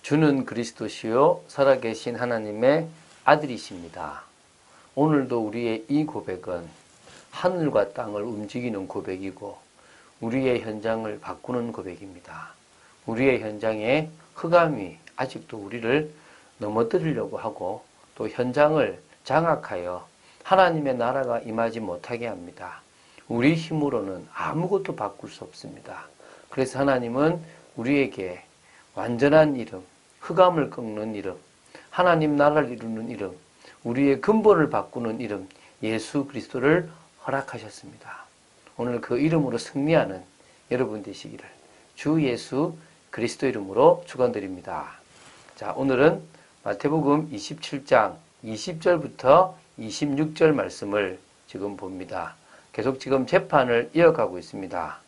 주는 그리스도시요 살아계신 하나님의 아들이십니다. 오늘도 우리의 이 고백은 하늘과 땅을 움직이는 고백이고 우리의 현장을 바꾸는 고백입니다. 우리의 현장에 흑암이 아직도 우리를 넘어뜨리려고 하고 또 현장을 장악하여 하나님의 나라가 임하지 못하게 합니다. 우리 힘으로는 아무것도 바꿀 수 없습니다. 그래서 하나님은 우리에게 완전한 이름, 흑암을 꺾는 이름, 하나님 나라를 이루는 이름, 우리의 근본을 바꾸는 이름, 예수 그리스도를 허락하셨습니다. 오늘 그 이름으로 승리하는 여러분 되시기를 주 예수 그리스도 이름으로 축원드립니다. 자, 오늘은 마태복음 27장 20절부터 26절 말씀을 지금 봅니다. 계속 지금 재판을 이어가고 있습니다.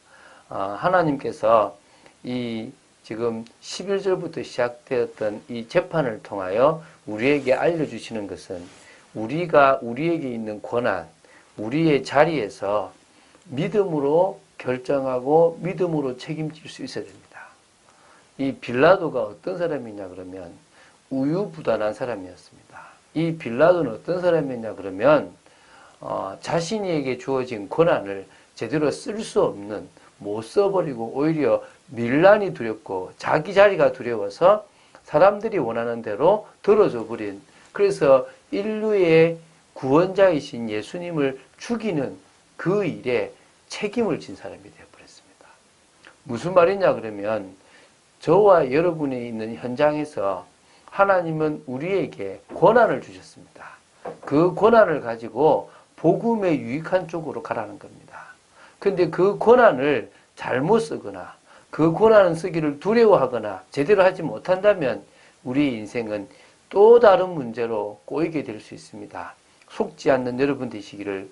하나님께서 이 지금 11절부터 시작되었던 이 재판을 통하여 우리에게 알려주시는 것은 우리에게 있는 권한, 우리의 자리에서 믿음으로 결정하고 믿음으로 책임질 수 있어야 됩니다. 이 빌라도가 어떤 사람이냐 그러면 우유부단한 사람이었습니다. 이 빌라도는 어떤 사람이냐 그러면 자신에게 주어진 권한을 제대로 쓸 수 없는, 못 써버리고 오히려 밀란이 두렵고 자기 자리가 두려워서 사람들이 원하는 대로 들어줘 버린, 그래서 인류의 구원자이신 예수님을 죽이는 그 일에 책임을 진 사람이 되어버렸습니다. 무슨 말이냐 그러면 저와 여러분이 있는 현장에서 하나님은 우리에게 권한을 주셨습니다. 그 권한을 가지고 복음에 유익한 쪽으로 가라는 겁니다. 근데 그 권한을 잘못 쓰거나 그 권한을 쓰기를 두려워하거나 제대로 하지 못한다면 우리 인생은 또 다른 문제로 꼬이게 될 수 있습니다. 속지 않는 여러분 되시기를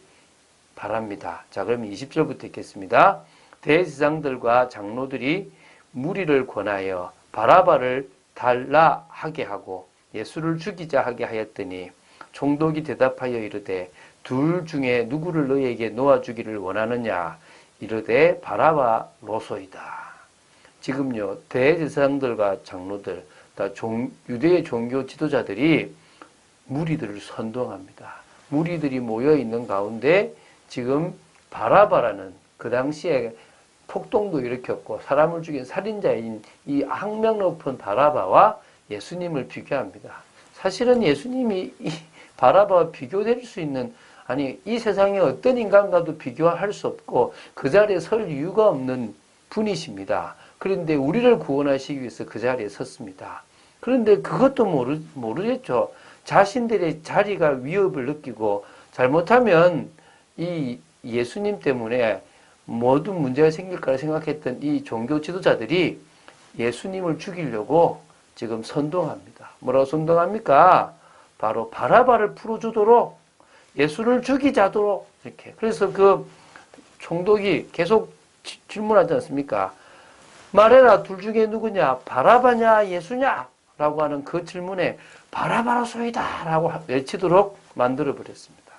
바랍니다. 자, 그러면 20절부터 읽겠습니다. 대제사장들과 장로들이 무리를 권하여 바라바를 달라 하게 하고 예수를 죽이자 하게 하였더니 총독이 대답하여 이르되 둘 중에 누구를 너희에게 놓아주기를 원하느냐 이르되 바라바로소이다. 지금요 대제사장들과 장로들, 유대의 종교 지도자들이 무리들을 선동합니다. 무리들이 모여 있는 가운데 지금 바라바라는 그 당시에 폭동도 일으켰고 사람을 죽인 살인자인 이 악명 높은 바라바와 예수님을 비교합니다. 사실은 예수님이 이 바라바와 비교될 수 있는, 아니 이 세상에 어떤 인간과도 비교할 수 없고 그 자리에 설 이유가 없는 분이십니다. 그런데 우리를 구원하시기 위해서 그 자리에 섰습니다. 그런데 그것도 모르겠죠. 자신들의 자리가 위협을 느끼고 잘못하면 이 예수님 때문에 모든 문제가 생길 거라 생각했던 이 종교 지도자들이 예수님을 죽이려고 지금 선동합니다. 뭐라고 선동합니까? 바로 바라바를 풀어주도록, 예수를 죽이자도록 이렇게. 그래서 그 총독이 계속 질문하지 않습니까? 말해라, 둘 중에 누구냐? 바라바냐 예수냐? 라고 하는 그 질문에 바라바로소이다 라고 외치도록 만들어버렸습니다.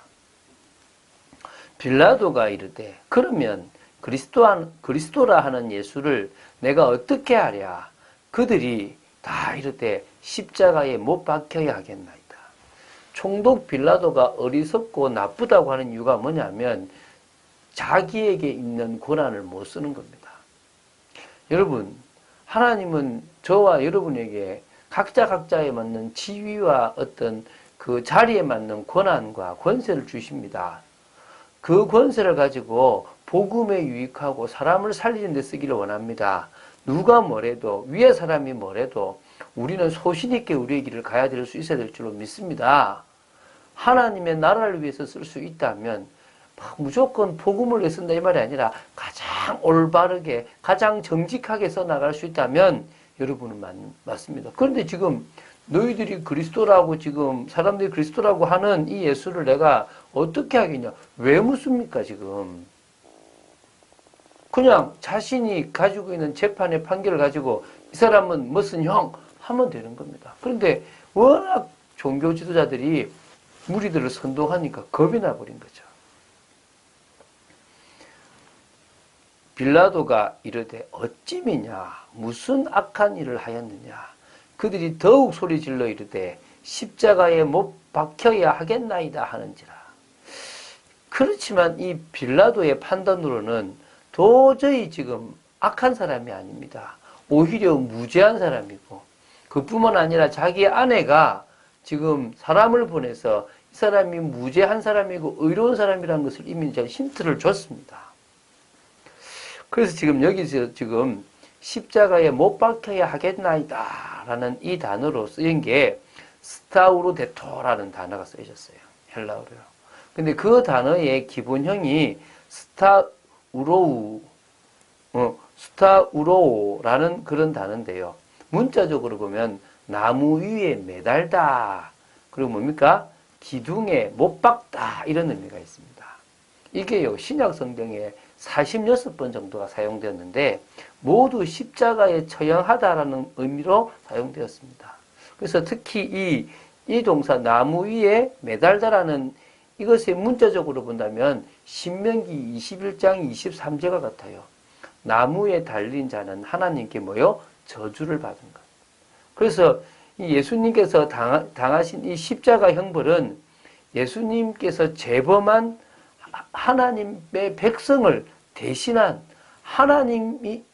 빌라도가 이르되 그러면 그리스도라 하는 예수를 내가 어떻게 하랴? 그들이 다 이르되 십자가에 못 박혀야 하겠나이다. 총독 빌라도가 어리석고 나쁘다고 하는 이유가 뭐냐면 자기에게 있는 권한을 못 쓰는 겁니다. 여러분, 하나님은 저와 여러분에게 각자에 맞는 지위와 어떤 그 자리에 맞는 권한과 권세를 주십니다. 그 권세를 가지고 복음에 유익하고 사람을 살리는 데 쓰기를 원합니다. 누가 뭐래도, 위에 사람이 뭐래도 우리는 소신 있게 우리의 길을 가야 될 수 있어야 될 줄로 믿습니다. 하나님의 나라를 위해서 쓸 수 있다면 무조건 복음을 위해 쓴다 이 말이 아니라 가장 올바르게, 가장 정직하게 써나갈 수 있다면 여러분은 맞습니다. 그런데 지금 너희들이 그리스도라고, 지금 사람들이 그리스도라고 하는 이 예수를 내가 어떻게 하겠냐? 왜 묻습니까 지금? 그냥 자신이 가지고 있는 재판의 판결을 가지고 이 사람은 무슨 형 하면 되는 겁니다. 그런데 워낙 종교 지도자들이 무리들을 선동하니까 겁이 나버린 거죠. 빌라도가 이르되 어찌미냐, 무슨 악한 일을 하였느냐. 그들이 더욱 소리질러 이르되 십자가에 못 박혀야 하겠나이다 하는지라. 그렇지만 이 빌라도의 판단으로는 도저히 지금 악한 사람이 아닙니다. 오히려 무죄한 사람이고, 그뿐만 아니라 자기 아내가 지금 사람을 보내서 이 사람이 무죄한 사람이고 의로운 사람이라는 것을 이미 제가 힌트를 줬습니다. 그래서 지금 여기서 지금 십자가에 못 박혀야 하겠나이다 라는 이 단어로 쓰인 게 스타우로데토라는 단어가 쓰여졌어요. 헬라어로요. 근데 그 단어의 기본형이 스타우로우라는 그런 단어인데요. 문자적으로 보면 나무 위에 매달다, 그리고 뭡니까? 기둥에 못 박다, 이런 의미가 있습니다. 이게요, 신약 성경에 46번 정도가 사용되었는데 모두 십자가에 처형하다라는 의미로 사용되었습니다. 그래서 특히 이 동사 나무 위에 매달다라는 이것의 문자적으로 본다면 신명기 21장 23절과 같아요. 나무에 달린 자는 하나님께 뭐요? 저주를 받은 것. 그래서 이 예수님께서 당하신 이 십자가 형벌은 예수님께서 재범한 하나님의 백성을 대신한 하나님이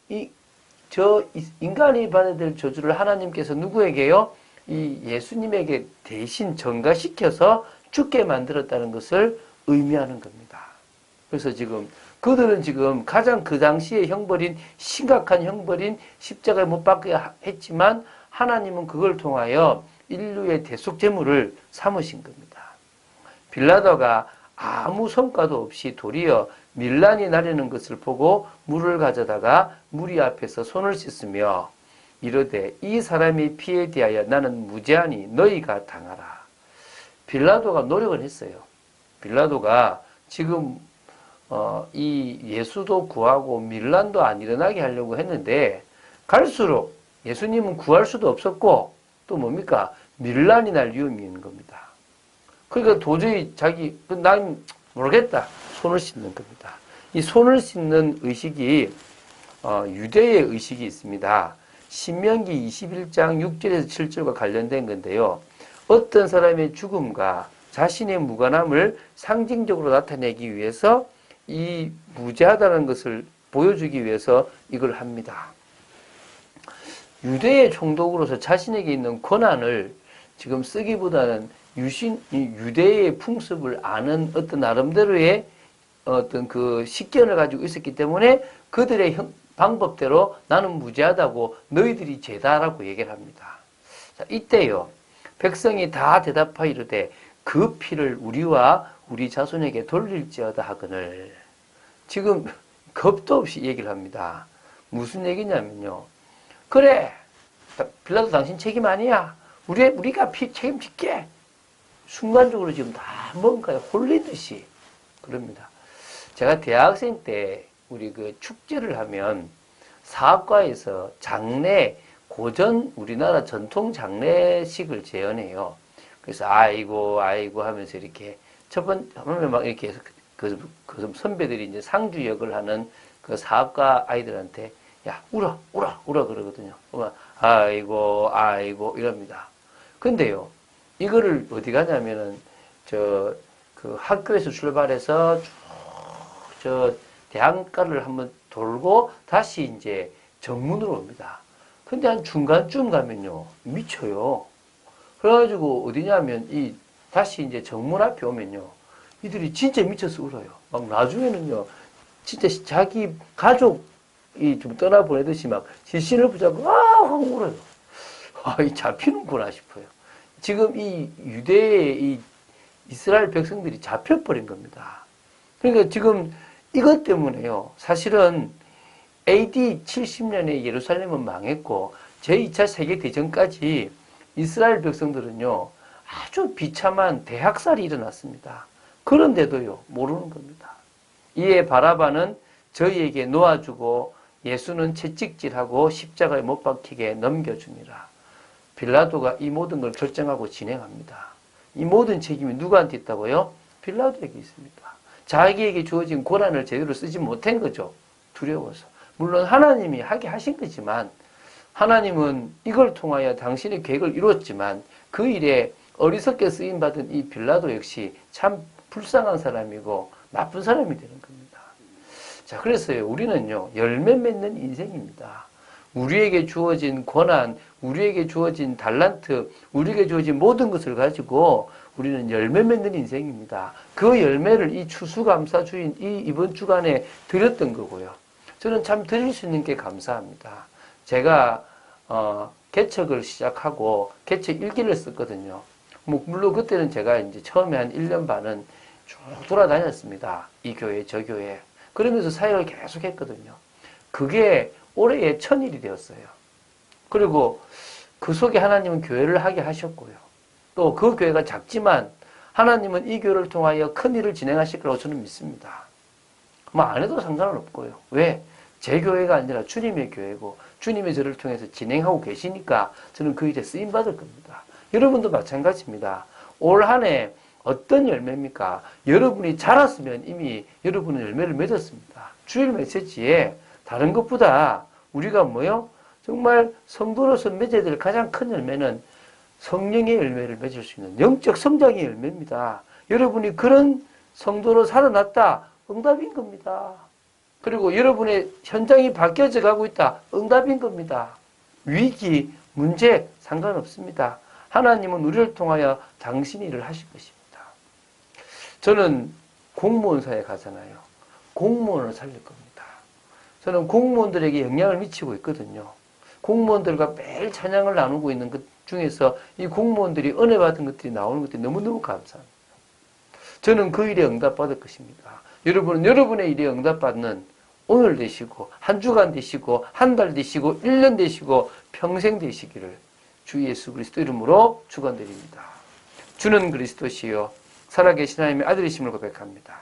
인간이 받아야 될 저주를 하나님께서 누구에게요? 이 예수님에게 대신 전가시켜서 죽게 만들었다는 것을 의미하는 겁니다. 그래서 지금 그들은 지금 가장 그 당시의 형벌인, 심각한 형벌인 십자가에 못 박혀야 했지만 하나님은 그걸 통하여 인류의 대속제물을 삼으신 겁니다. 빌라도가 아무 성과도 없이 도리어 밀란이 나려는 것을 보고 물을 가져다가 무리 앞에서 손을 씻으며 이르되 이 사람의 피에 대하여 나는 무죄하니 너희가 당하라. 빌라도가 노력을 했어요. 빌라도가 지금 이 예수도 구하고 밀란도 안 일어나게 하려고 했는데 갈수록 예수님은 구할 수도 없었고 또 뭡니까? 밀란이 날 위험이 있는 겁니다. 그러니까 도저히 난 모르겠다. 손을 씻는 겁니다. 이 손을 씻는 의식이 유대의 의식이 있습니다. 신명기 21장 6절에서 7절과 관련된 건데요. 어떤 사람의 죽음과 자신의 무관함을 상징적으로 나타내기 위해서 이 무죄하다는 것을 보여주기 위해서 이걸 합니다. 유대의 총독으로서 자신에게 있는 권한을 지금 쓰기보다는 유대의 풍습을 아는 어떤 나름대로의 어떤 그 식견을 가지고 있었기 때문에 그들의 방법대로 나는 무죄하다고 너희들이 죄다라고 얘기를 합니다. 자, 이때요. 백성이 다 대답하여 이르되 그 피를 우리와 우리 자손에게 돌릴지어다 하거늘. 지금 겁도 없이 얘기를 합니다. 무슨 얘기냐면요. 그래, 빌라도 당신 책임 아니야. 우리가 책임질게. 순간적으로 지금 다 뭔가에 홀리듯이 그럽니다. 제가 대학생 때 우리 그 축제를 하면 사학과에서 장례, 고전 우리나라 전통 장례식을 재현해요. 그래서 아이고 하면서 이렇게 하면 막 이렇게 해서 그 선배들이 이제 상주 역을 하는 그 사학과 아이들한테 야 울어 그러거든요. 아이고 이럽니다. 근데요 이거를 어디 가냐면은 그 학교에서 출발해서 저 대학가를 한번 돌고 다시 이제 정문으로 옵니다. 근데 한 중간쯤 가면요 미쳐요. 그래가지고 어디냐면 다시 이제 정문 앞에 오면요 이들이 진짜 미쳐서 울어요. 막 나중에는요 진짜 자기 가족이 좀 떠나보내듯이 막 시신을 붙잡고 하고 울어요. 이 잡히는구나 싶어요. 지금 이 유대의 이 이스라엘 백성들이 잡혀버린 겁니다. 그러니까 지금 이것 때문에요. 사실은 AD 70년에 예루살렘은 망했고 제2차 세계대전까지 이스라엘 백성들은요. 아주 비참한 대학살이 일어났습니다. 그런데도요. 모르는 겁니다. 이에 바라바는 저희에게 놓아주고 예수는 채찍질하고 십자가에 못 박히게 넘겨줍니다. 빌라도가 이 모든 걸 결정하고 진행합니다. 이 모든 책임이 누구한테 있다고요? 빌라도에게 있습니다. 자기에게 주어진 권한을 제대로 쓰지 못한 거죠. 두려워서. 물론 하나님이 하게 하신 거지만 하나님은 이걸 통하여 당신의 계획을 이루었지만 그 일에 어리석게 쓰임받은 이 빌라도 역시 참 불쌍한 사람이고 나쁜 사람이 되는 겁니다. 자, 그래서요, 우리는요, 열매 맺는 인생입니다. 우리에게 주어진 권한, 우리에게 주어진 달란트, 우리에게 주어진 모든 것을 가지고 우리는 열매 맺는 인생입니다. 그 열매를 이 추수감사주인 이번 주간에 드렸던 거고요. 저는 참 드릴 수 있는 게 감사합니다. 제가 개척을 시작하고 개척 일기를 썼거든요. 물론 그때는 제가 이제 처음에 한 1년 반은 쭉 돌아다녔습니다. 이 교회, 저 교회. 그러면서 사역을 계속 했거든요. 그게 올해의 1000일이 되었어요. 그리고 그 속에 하나님은 교회를 하게 하셨고요. 또 그 교회가 작지만 하나님은 이 교회를 통하여 큰 일을 진행하실 거라고 저는 믿습니다. 안 해도 상관은 없고요. 왜? 제 교회가 아니라 주님의 교회고 주님의 저를 통해서 진행하고 계시니까 저는 그 일에 쓰임받을 겁니다. 여러분도 마찬가지입니다. 올 한 해 어떤 열매입니까? 여러분이 자랐으면 이미 여러분은 열매를 맺었습니다. 주일 메시지에 다른 것보다 우리가 정말 성도로서 맺어야 될 가장 큰 열매는 성령의 열매를 맺을 수 있는 영적 성장의 열매입니다. 여러분이 그런 성도로 살아났다. 응답인 겁니다. 그리고 여러분의 현장이 바뀌어져 가고 있다. 응답인 겁니다. 위기, 문제 상관없습니다. 하나님은 우리를 통하여 당신이 일을 하실 것입니다. 저는 공무원사에 가잖아요. 공무원을 살릴 겁니다. 저는 공무원들에게 영향을 미치고 있거든요. 공무원들과 매일 찬양을 나누고 있는 것 중에서 이 공무원들이 은혜 받은 것들이 나오는 것들이 너무너무 감사합니다. 저는 그 일에 응답받을 것입니다. 여러분은 여러분의 일에 응답받는 오늘 되시고 한 주간 되시고 한 달 되시고 1년 되시고 평생 되시기를 주 예수 그리스도 이름으로 축원드립니다. 주는 그리스도시요 살아계신 하나님의 아들이심을 고백합니다.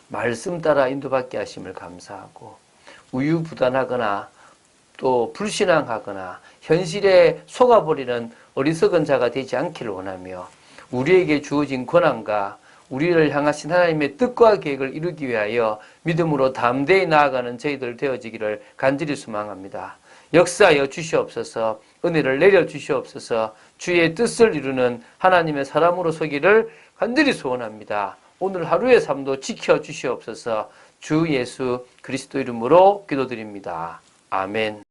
말씀 따라 인도받게 하심을 감사하고 우유부단하거나 또 불신앙하거나 현실에 속아버리는 어리석은 자가 되지 않기를 원하며 우리에게 주어진 권한과 우리를 향하신 하나님의 뜻과 계획을 이루기 위하여 믿음으로 담대히 나아가는 저희들 되어지기를 간절히 소망합니다. 역사하여 주시옵소서. 은혜를 내려 주시옵소서. 주의 뜻을 이루는 하나님의 사람으로 서기를 간절히 소원합니다. 오늘 하루의 삶도 지켜 주시옵소서. 주 예수 그리스도 이름으로 기도드립니다. 아멘.